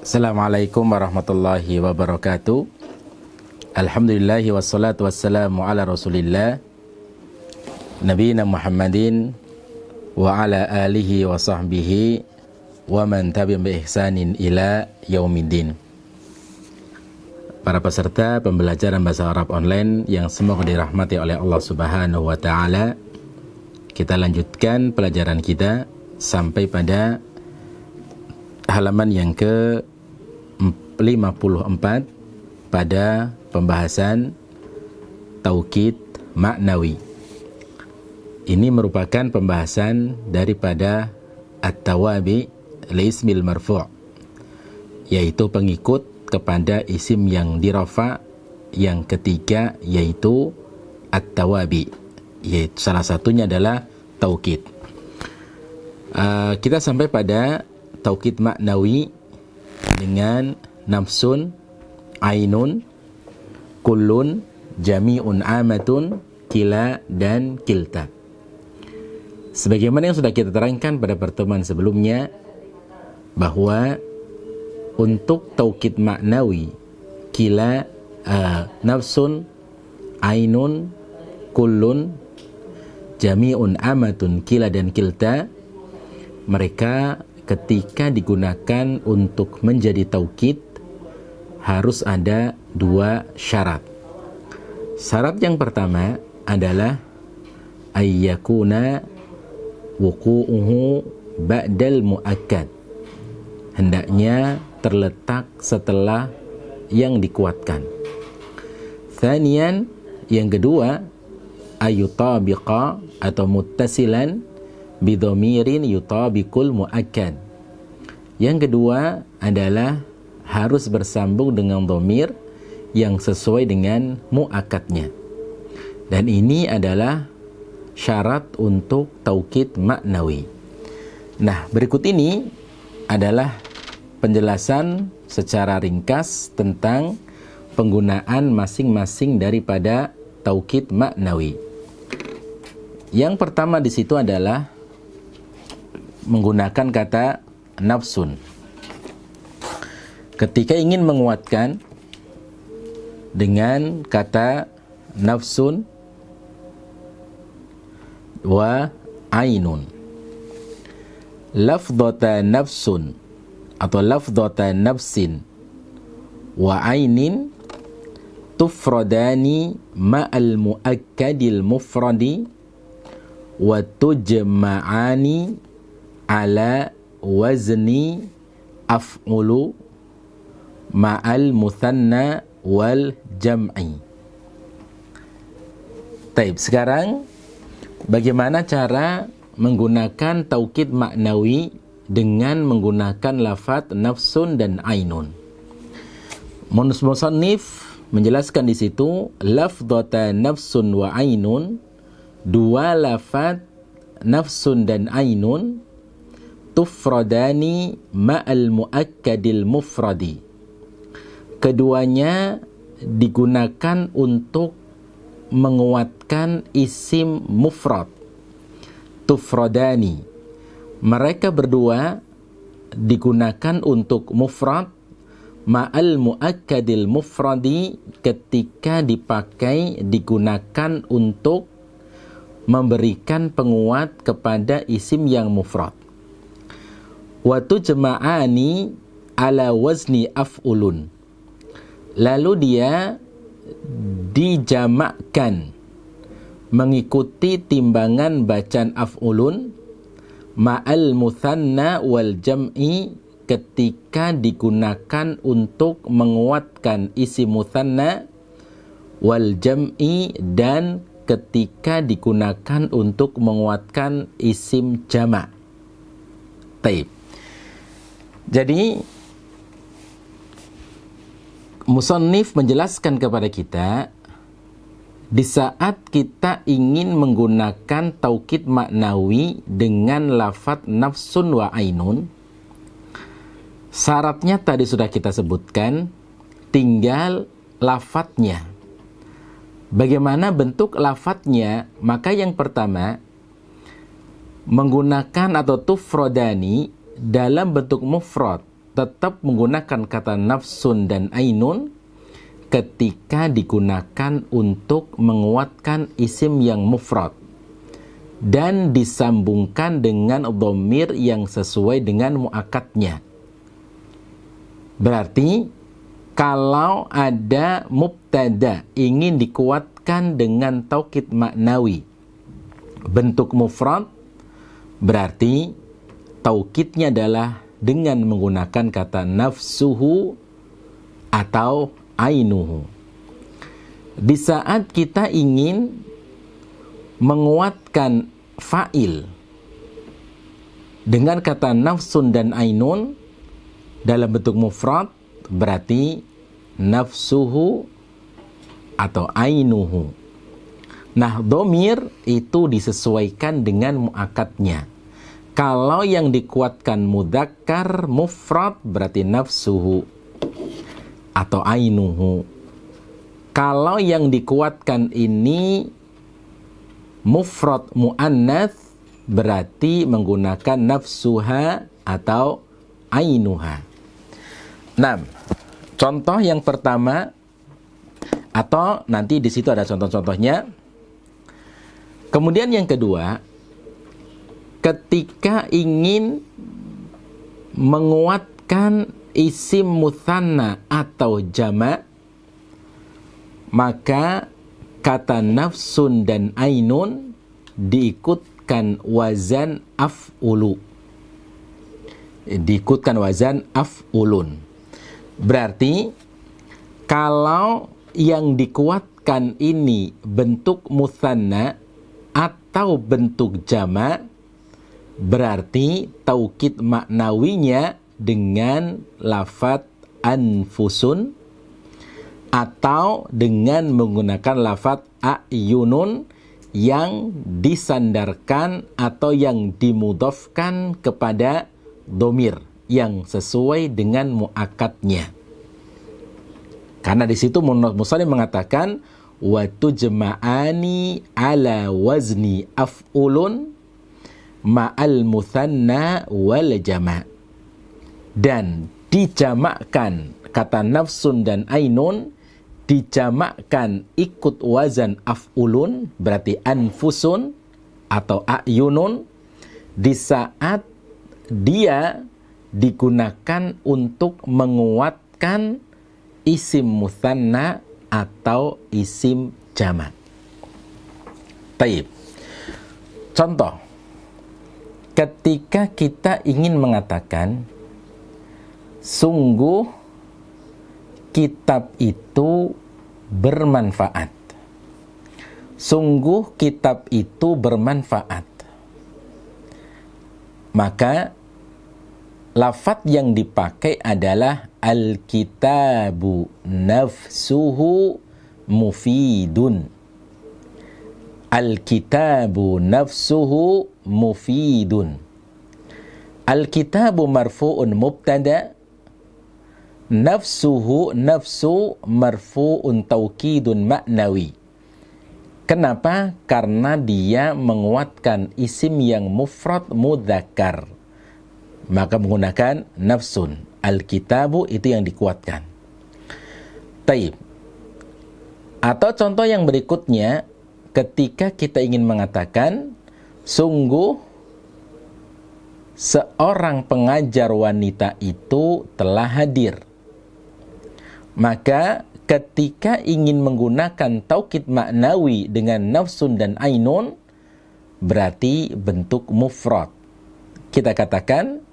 Assalamualaikum warahmatullahi wabarakatuh. Alhamdulillahi wassalatu wassalamu ala rasulillah Nabiyina Muhammadin wa ala alihi wa sahbihi wa man tabi'ahum bi ihsanin ila yaumiddin. Para peserta pembelajaran bahasa Arab online yang semoga dirahmati oleh Allah Subhanahu wa taala, kita lanjutkan pelajaran kita sampai pada halaman yang ke-54 pada pembahasan taukid maknawi. Ini merupakan pembahasan daripada at-tawabi li ismil marfu', yaitu pengikut kepada isim yang dirafa yang ketiga, yaitu at-tawabi, yaitu salah satunya adalah taukid. Kita sampai pada taukid maknawi dengan nafsun, ainun, kullun, jami'un, amatun, kila, dan kilta. Sebagaimana yang sudah kita terangkan pada pertemuan sebelumnya, bahwa untuk taukid maknawi kila, nafsun, ainun, kullun, jami'un, amatun, kila, dan kilta, mereka ketika digunakan untuk menjadi taukid harus ada dua syarat. Syarat yang pertama adalah ayyakuna wuqu'uhu ba'dal mu'akkad, hendaknya terletak setelah yang dikuatkan. Thaniyan, yang kedua, ayyutabiqa atau muttasilan bidhomirin yutabikul mu'akkad. Yang kedua adalah harus bersambung dengan dhamir yang sesuai dengan mu'akkadnya. Dan ini adalah syarat untuk taukid maknawi. Nah, berikut ini adalah penjelasan secara ringkas tentang penggunaan masing-masing daripada taukid maknawi. Yang pertama di situ adalah menggunakan kata nafsun. Ketika ingin menguatkan dengan kata nafsun wa ainun, lafdhata nafsun atau lafdhata nafsin wa ainin tufradani ma'al muakkadil mufradi wa tujma'ani ala wazni af'ulu ma'al muthanna wal jam'i. Taib, sekarang bagaimana cara menggunakan taukid maknawi dengan menggunakan lafaz nafsun dan ainun? Musannif menjelaskan di situ lafdhata nafsun wa ainun, dua lafaz nafsun dan ainun, tufradani ma'al muakkadil mufradi, keduanya digunakan untuk menguatkan isim mufrad. Tufradani, mereka berdua digunakan untuk mufrad, ma'al muakkadil mufradi, ketika digunakan untuk memberikan penguat kepada isim yang mufrad. Wa tujma'ani ala wazni af'ulun, lalu dia dijamakkan mengikuti timbangan bacaan af'ulun, ma'al muthanna wal jam'i, ketika digunakan untuk menguatkan isim muthanna, wal jam'i, dan ketika digunakan untuk menguatkan isim jama'. Taib. Jadi musannif menjelaskan kepada kita, di saat kita ingin menggunakan taukid maknawi dengan lafaz nafsun wa ainun, syaratnya tadi sudah kita sebutkan, tinggal lafadznya. Bagaimana bentuk lafadznya? Maka yang pertama, menggunakan atau tufrodani dalam bentuk mufrad tetap menggunakan kata nafsun dan ainun ketika digunakan untuk menguatkan isim yang mufrad dan disambungkan dengan dhamir yang sesuai dengan muakkadnya. Berarti kalau ada mubtada ingin dikuatkan dengan taukid maknawi bentuk mufrad, berarti taukidnya adalah dengan menggunakan kata nafsuhu atau ainuhu. Di saat kita ingin menguatkan fa'il dengan kata nafsun dan ainun dalam bentuk mufrad, berarti nafsuhu atau ainuhu. Nah, dhamir itu disesuaikan dengan muakkadnya. Kalau yang dikuatkan mudzakkar mufrad berarti nafsuhu atau ainuhu. Kalau yang dikuatkan ini mufrad muannats berarti menggunakan nafsuha atau ainuha. Nah, contoh yang pertama, atau nanti di situ ada contoh-contohnya. Kemudian yang kedua, ketika ingin menguatkan isim mutsanna atau jama', maka kata nafsun dan ainun diikutkan wazan af'ulu. Diikutkan wazan af'ulun. Berarti kalau yang dikuatkan ini bentuk mutsanna atau bentuk jama', berarti taukid maknawinya dengan lafadz anfusun atau dengan menggunakan lafadz a'yunun yang disandarkan atau yang dimudhafkan kepada dhamir yang sesuai dengan muakkadnya. Karena di situ Musannif mengatakan wa tujma'ani ala wazni af'ulun ma'al mutsanna wal jama'. Dan dijamakkan kata nafsun dan ainun, dijamakkan ikut wazan af'ulun berarti anfusun atau a'yunun di saat dia digunakan untuk menguatkan isim mutsanna atau isim jama'. Taib. Contoh, ketika kita ingin mengatakan sungguh kitab itu bermanfaat. Sungguh kitab itu bermanfaat. Maka lafadz yang dipakai adalah al-kitabu nafsuhu mufidun. Al-kitabu nafsuhu mufidun. Al-kitabu marfu'un mubtada, nafsuhu nafsu marfu'un taukidun maknawi. Kenapa? Karena dia menguatkan isim yang mufrad mudzakkar. Maka menggunakan nafsun. Al-kitabu itu yang dikuatkan. Taib. Atau contoh yang berikutnya, ketika kita ingin mengatakan sungguh seorang pengajar wanita itu telah hadir. Maka ketika ingin menggunakan taukid maknawi dengan nafsun dan ainun, berarti bentuk mufrad. Kita katakan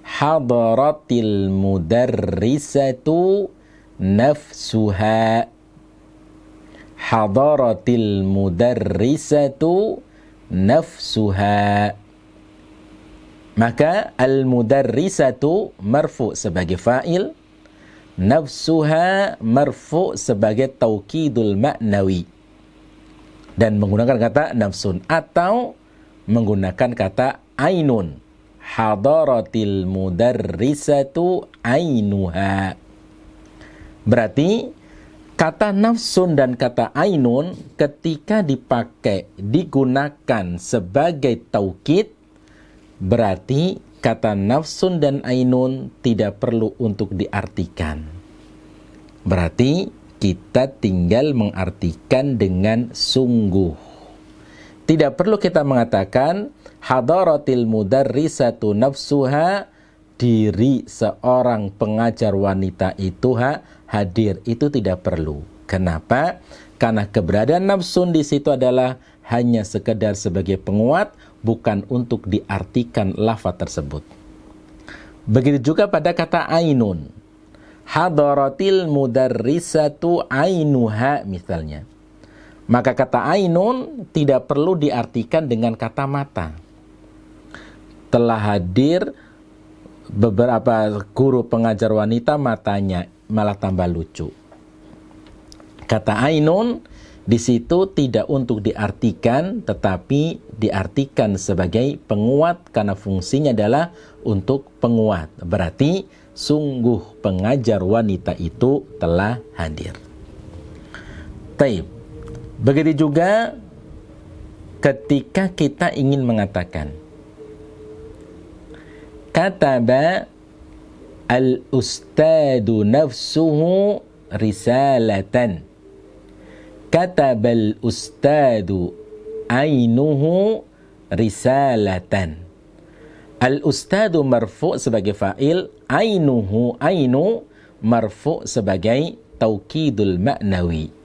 hadaratil mudarrisatu nafsuha. Hadaratil mudarrisatu nafsuha. Maka al-mudarrisatu marfu sebagai fa'il, nafsuha marfu sebagai taukidul maknawi, dan menggunakan kata nafsun atau menggunakan kata ainun. Hadaratil mudarrisatu ainuha. Berarti kata nafsun dan kata ainun ketika dipakai digunakan sebagai taukid, berarti kata nafsun dan ainun tidak perlu untuk diartikan. Berarti kita tinggal mengartikan dengan sungguh. Tidak perlu kita mengatakan hadaratil mudarrisatu nafsuha, diri seorang pengajar wanita itu hadir. Itu tidak perlu. Kenapa? Karena keberadaan nafsun di situ adalah hanya sekedar sebagai penguat, bukan untuk diartikan lafaz tersebut. Begitu juga pada kata ainun. Hadaratil mudarrisatu ainuha misalnya. Maka kata ainun tidak perlu diartikan dengan kata mata. Telah hadir beberapa guru pengajar wanita, matanya malah tambah lucu. Kata ainun di situ tidak untuk diartikan, tetapi diartikan sebagai penguat karena fungsinya adalah untuk penguat. Berarti sungguh pengajar wanita itu telah hadir. Taib. Begitu juga ketika kita ingin mengatakan kataba al-ustadu nafsuhu risalatan. Katabal ustadu ainuhu risalatan. Al-ustadu marfu' sebagai fa'il, ainuhu ainu marfu' sebagai taukidul ma'nawi.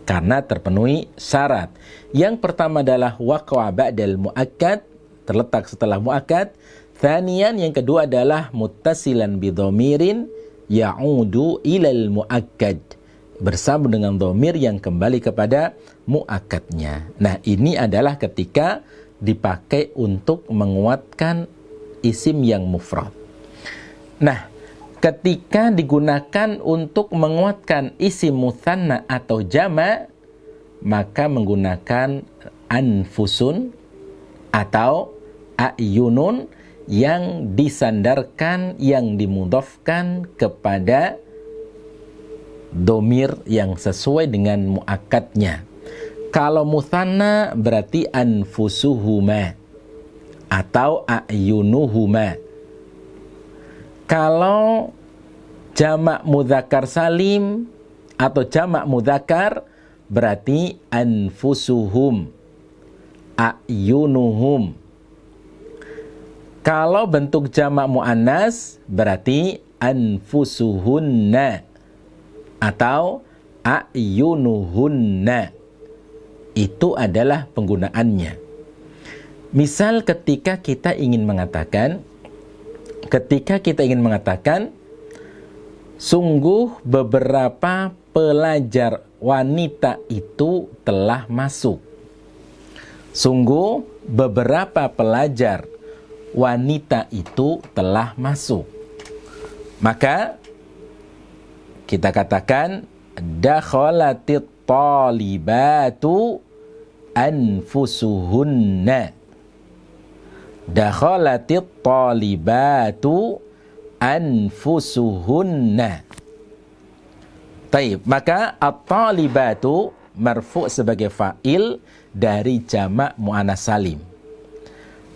Karena terpenuhi syarat. Yang pertama adalah waqa'a ba'dal mu'akkad, terletak setelah mu'akkad. Thaniyan, yang kedua adalah muttasilan bidhomirin ya'udu ilal mu'akkad, bersambung dengan dhamir yang kembali kepada mu'akkadnya. Nah, ini adalah ketika dipakai untuk menguatkan isim yang mufrad. Nah, ketika digunakan untuk menguatkan isim mutsanna atau jama', maka menggunakan anfusun atau a'yunun yang disandarkan, yang dimudhafkan kepada domir yang sesuai dengan muakkadnya. Kalau mutsanna berarti anfusuhuma atau a'yunuhuma. Kalau jamak mudzakkar salim atau jamak mudzakkar berarti anfusuhum, a'yunuhum. Kalau bentuk jamak muannas berarti anfusuhunna atau a'yunuhunna. Itu adalah penggunaannya. Misal ketika kita ingin mengatakan sungguh beberapa pelajar wanita itu telah masuk. Sungguh beberapa pelajar wanita itu telah masuk. Maka kita katakan dakhalatit talibatu anfusuhunna. Dakhalatit talibatu anfusuhunna. Taib, maka at-talibatu marfu' sebagai fa'il dari jamak muannas salim.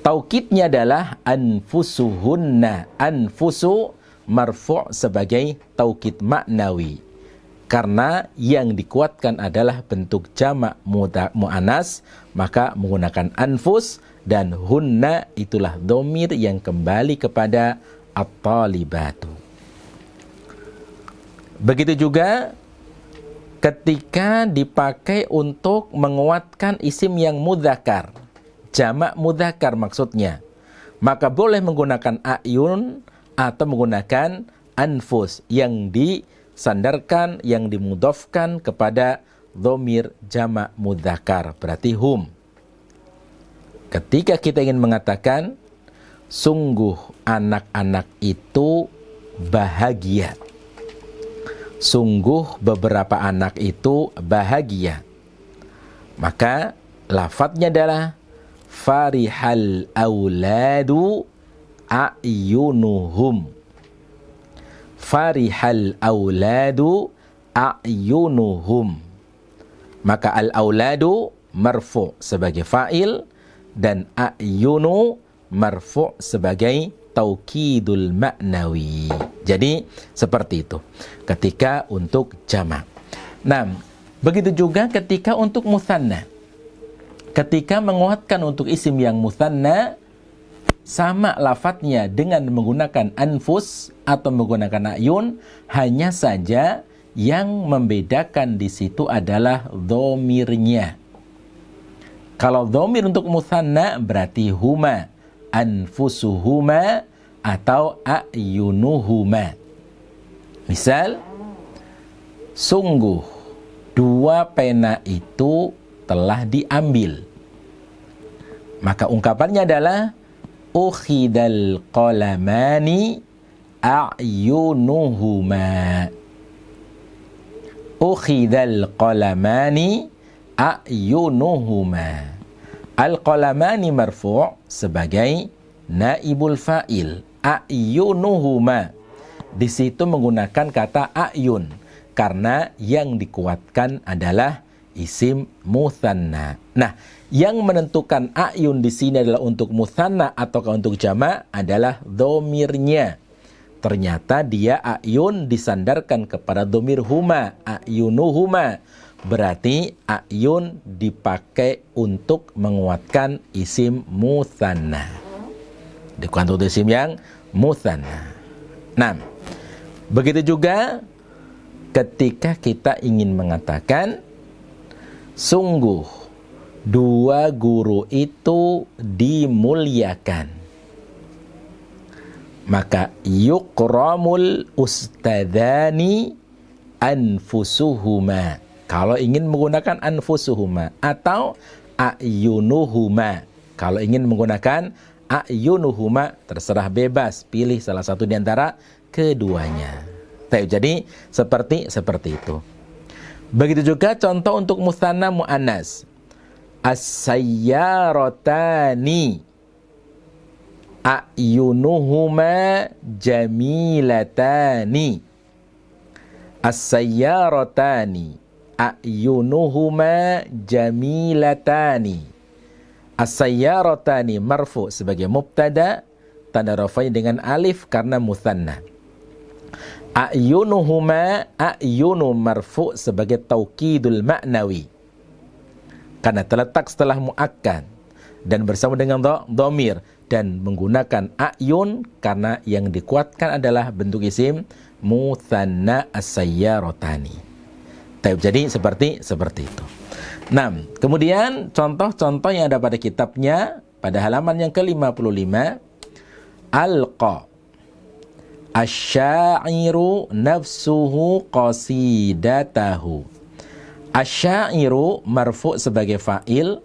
Taukidnya adalah anfusuhunna. Anfusu marfu' sebagai taukid maknawi. Karena yang dikuatkan adalah bentuk jamak mu'anas, maka menggunakan anfus, dan hunna itulah dhamir yang kembali kepada at-talibatu. Begitu juga ketika dipakai untuk menguatkan isim yang mudzakkar, jamak mudzakkar maksudnya, maka boleh menggunakan a'yun atau menggunakan anfus yang disandarkan, yang dimudhafkan kepada dhamir jamak mudzakkar, berarti hum. Ketika kita ingin mengatakan sungguh anak-anak itu bahagia, sungguh beberapa anak itu bahagia, maka lafadznya adalah farihal auladu a'yunuhum. Farihal auladu a'yunuhum. Maka al-auladu marfu' sebagai fa'il dan a'yunu marfu' sebagai taukidul ma'nawi. Jadi seperti itu ketika untuk jamak. Nah, begitu juga ketika untuk mutsanna. Ketika menguatkan untuk isim yang mutsanna, sama lafadznya dengan menggunakan anfus atau menggunakan ayun, hanya saja yang membedakan di situ adalah dhomirnya. Kalau dhamir untuk mutsanna berarti huma, anfusuhuma, atau a'yunuhuma. Misal, sungguh dua pena itu telah diambil. Maka ungkapannya adalah ukhidal qalamani a'yunuhuma. Ukhidal qalamani a'yunuhuma. Al-qalamani marfu' sebagai naibul fa'il. A'yunuhuma. Di situ menggunakan kata a'yun karena yang dikuatkan adalah isim mutsanna. Nah, yang menentukan a'yun di sini adalah untuk mutsanna ataukah untuk jamak adalah dhomirnya. Ternyata dia a'yun disandarkan kepada dhamir huma, a'yunuhuma. Berarti a'yun dipakai untuk menguatkan isim mutsanna. Dikuatkan untuk isim yang mutsanna. Nah, begitu juga ketika kita ingin mengatakan sungguh dua guru itu dimuliakan. Maka yukramul ustadzani anfusuhuma. Kalau ingin menggunakan anfusuhuma atau a'yunuhuma. Kalau ingin menggunakan a'yunuhuma, terserah bebas, pilih salah satu di antara keduanya. Jadi seperti itu. Begitu juga contoh untuk mutsanna muannas. As-sayyaratani a'yunuhuma jamilatani. As-sayyaratani a'yunuhuma jamilatani. As-sayyaratani marfu sebagai mubtada, tanda rafa'nya dengan alif karena mutsanna. A'yunuhuma, a'yunu marfu sebagai taukidul ma'nawi karena terletak setelah muakkad dan bersama dengan dhamir dan menggunakan a'yun karena yang dikuatkan adalah bentuk isim mutsanna as-sayyaratani. Jadi seperti itu. Nah, kemudian contoh-contoh yang ada pada kitabnya pada halaman yang ke-55, alqa asy-syairu nafsuhu qasidatahu. Asy-syairu marfu sebagai fa'il,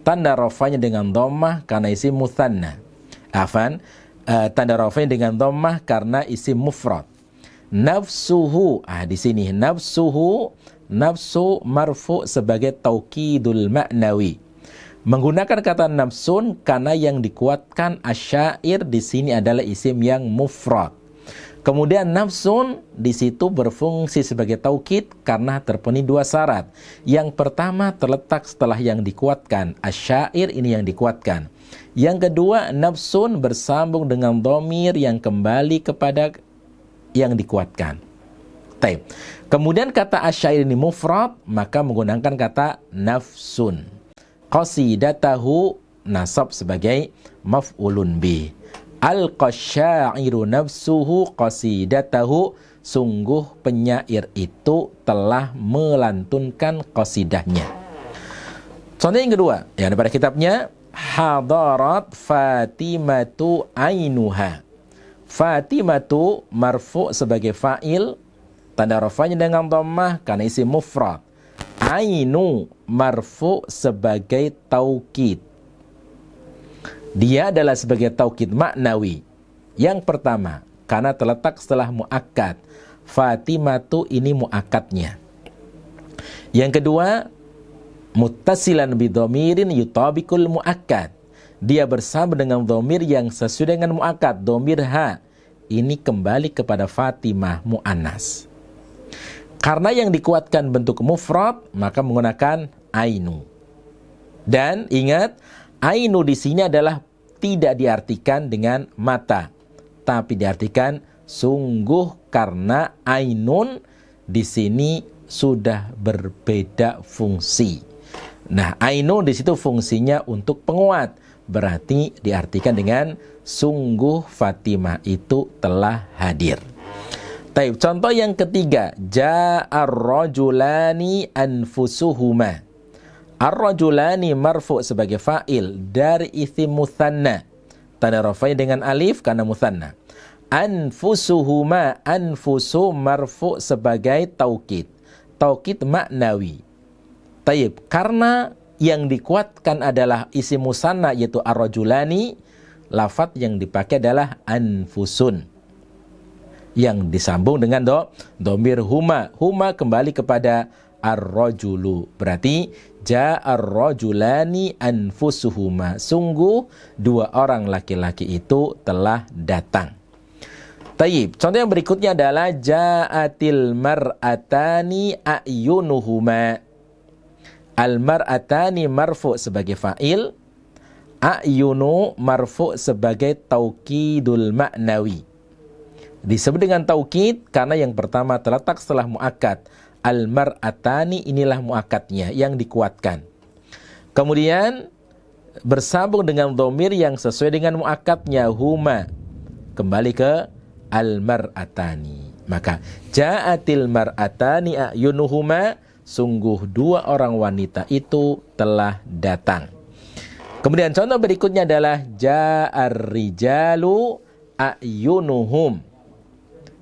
tanda rafa'nya dengan dhammah karena isim mutsanna. Tanda rafa'nya dengan dhammah karena isim mufrad. Nafsuhu, di sini nafsuhu, nafsu marfu sebagai taukidul ma'nawi. Menggunakan kata nafsun karena yang dikuatkan asyair di sini adalah isim yang mufrad. Kemudian nafsun di situ berfungsi sebagai taukid karena terpenuhi dua syarat. Yang pertama terletak setelah yang dikuatkan, asyair ini yang dikuatkan. Yang kedua, nafsun bersambung dengan dhamir yang kembali kepada yang dikuatkan. Taib. Kemudian kata asyair ini mufrad, maka menggunakan kata nafsun. Qasidatahu nasab sebagai maf'ulun bih. Al-qasyairu nafsuhu qasidatahu, sungguh penyair itu telah melantunkan qasidahnya. Contoh yang kedua, yang ada pada kitabnya, hadarat Fatimatu ainuha. Fatimatu marfu sebagai fa'il, tanda rafa'nya dengan dhammah karena isim mufrad. Ainu marfu sebagai taukid. Dia adalah sebagai taukid maknawi. Yang pertama, karena terletak setelah muakkad. Fatimatu ini muakkadnya. Yang kedua, muttasilan bidhamirin yutabikul muakkad. Dia bersama dengan dhamir yang sesuai dengan muakkad, dhamir ha. Ini kembali kepada Fatimah muannas. Karena yang dikuatkan bentuk mufrad, maka menggunakan ainu. Dan ingat, ainu di sini adalah tidak diartikan dengan mata. tapi diartikan sungguh karena ainun di sini sudah berbeda fungsi. Nah, ainun di situ fungsinya untuk penguat, berarti diartikan dengan sungguh Fatimah itu telah hadir. Taib, contoh yang ketiga, ja'ar rajulani anfusuhuma. Ar-rajulani marfu sebagai fa'il dari isim mutsanna. Tanda rafai dengan alif karena mutsanna. Anfusuhuma, anfusu marfu sebagai taukid. Taukid maknawi. Taib, karena yang dikuatkan adalah isim mutsanna yaitu ar-rajulani, lafadz yang dipakai adalah anfusun. Yang disambung dengan domir huma. Huma kembali kepada ar-rajulu. Berarti ja'ar rajulani anfusuhuma. Sungguh dua orang laki-laki itu telah datang. Tayyib. Contoh yang berikutnya adalah ja'atil mar'atani a'yunuhuma. Al-mar'atani marfu sebagai fa'il. A'yunu marfu sebagai taukidul ma'nawi. Disebut dengan taukid karena yang pertama terletak setelah muakkad. Al-mar'atani inilah muakkadnya yang dikuatkan. Kemudian bersambung dengan dhamir yang sesuai dengan muakkadnya huma. Kembali ke al-mar'atani. Maka ja'atil mar'atani a'yunuhuma, sungguh dua orang wanita itu telah datang. Kemudian contoh berikutnya adalah ja'ar rijalu a'yunuhum.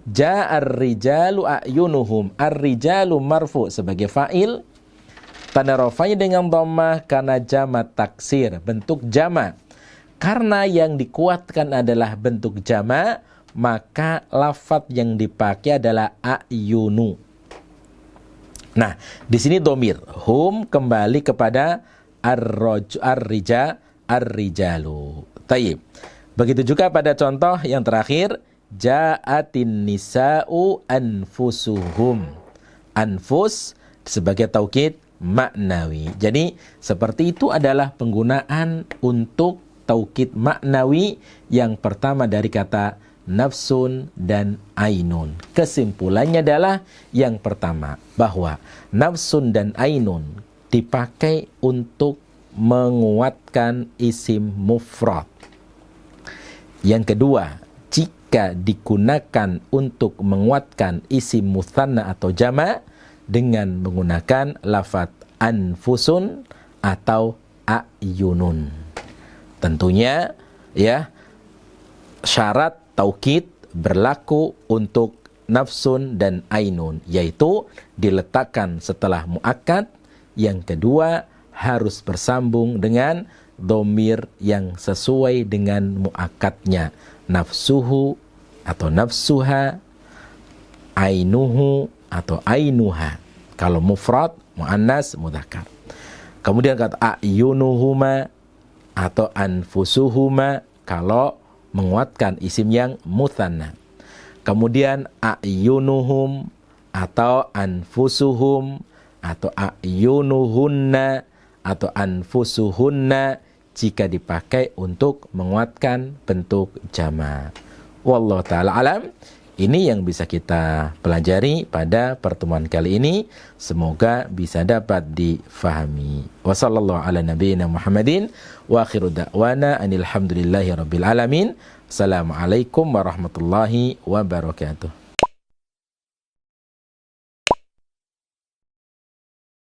Ja'ar rijalu a'yunuhum. Ar-rijalu marfu sebagai fa'il. Tanda rafanya dengan dhammah karena jama taksir, bentuk jama. Karena yang dikuatkan adalah bentuk jama, maka lafadz yang dipakai adalah a'yunu. Nah, di sini dhamir hum kembali kepada ar-rijalu. Tayyib. Begitu juga pada contoh yang terakhir, ja'atin nisa'u anfusuhum. Anfus sebagai taukid maknawi. Jadi seperti itu adalah penggunaan untuk taukid maknawi yang pertama dari kata nafsun dan ainun. Kesimpulannya adalah yang pertama, bahwa nafsun dan ainun dipakai untuk menguatkan isim mufrad. Yang kedua, jika digunakan untuk menguatkan isim mutsanna atau jama' dengan menggunakan lafadz anfusun atau a'yunun. Tentunya ya, syarat taukid berlaku untuk nafsun dan ainun, yaitu diletakkan setelah muakkad. Yang kedua, harus bersambung dengan dhamir yang sesuai dengan muakkadnya. Nafsuhu atau nafsuha, ainuhu atau ainuha. Kalau mufrad, muannas, mudzakkar. Kemudian kata a'yunuhuma atau anfusuhuma kalau menguatkan isim yang mutsanna. Kemudian a'yunuhum atau anfusuhum atau a'yunuhunna atau anfusuhunna jika dipakai untuk menguatkan bentuk jama'. Wallahu ta'ala alam. Ini yang bisa kita pelajari pada pertemuan kali ini. Semoga bisa dapat difahami. Wa sallallahu ala nabiyyina Muhammadin wa akhiru da'wana anil hamdulillahi rabbil alamin. Assalamualaikum warahmatullahi wabarakatuh.